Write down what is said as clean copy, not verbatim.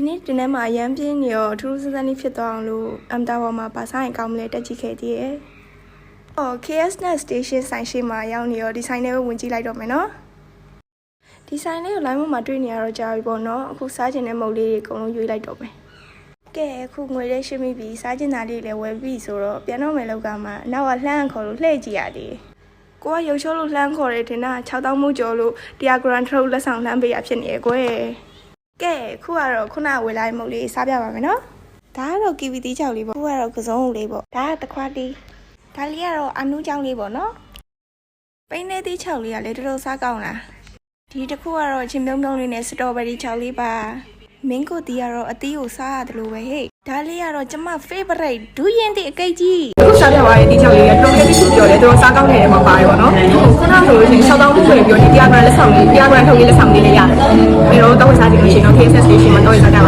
ဒီနေ့ဒီနေ့မှာရမ်းပြင်းနေရောထူးထူးဆန်းဆန်းလေးဖြစ်သွားအောင်လို့အမ်တာဝါမှာပါဆိုင်ကောင်းမလဲတက်ကြည့်ခဲ့သေးရဲ့။KSNet Station ဆိုင်ရှိမှာရောက်နေရောဒီဆိုင်လေးကိုဝင်ကြည့်လိုက်တော့မယ်နော်။ဒီဆိုင်လေးကို line မှာတွေ့နေရတော့ကြာပြီပေါ့နော်။အခုစားချင်တဲ့မုတ်လေးတွေအကုန်လုံးရွေးလိုက်တော့မယ်။ကဲအခုငွေလေးရှင်းပြီးပြီစားချင်တာလေးလည်းဝယ်ပြီဆိုတော့ပြန်တော့မယ်လောက်ကမှနောက်ကလှမ်းခေါ်လို့လှည့်ကြည့်ရသေးတယ်။ကိုကရုပ်ချိုးလို့လှမ်းခေါ်တယ်ထင်တာ6000မို့ကျော်လို့100 gram ထုတ်လက်ဆောင်လှမ်းပေးရဖြစ်နေရဲ့ကွယ်။ကဲခုကတော့ခုနဝေလိုက်မုတ်လေးစားပြပါမယ်နော်ဒါကတော့ကီဝီတီးချောက်လေးပေါ့ခုကတော့ကစုံလေးပေါ့ဒါကတခွားတီးဒါလေးကတော့အနူးချောင်းလေးပေါ့နော်ပိန်းနေတီးချောက်လေးကလည်းတော်တော်စားကောင်းလားဒီတစ်ခုကတော့ချင်းပြုံးပြုံးလေးနဲ့စတော်ဘယ်ရီချောက်လေးပါမင်းကိုတီးကတော့အသီးကိုစားရတယ်လို့ပဲဟဲ့ဒါလေးကတော့ကျမ favorite ဒူးရင်တီအကိတ်ကြီးခုစားပြသွားတဲ့တီးချောက်လေးကတော်တော်လေးချူပြောတယ်သူတို့စားကောင်းနေတယ်မှာပါတယ်ပေါ့နော်ခုနကဆိုလို့ရှိရင်6000မှုပဲပြောဒီ100 gram လက်ဆောင်လေး100 gram ထုတ်လေးလက်ဆောင်လေးလည်းရတယ်ပြီးတော့တောက်ဝစားကြည့်လို့ရှိရင်တော့ KSS Station မှာတောက်ဝစားကြပါ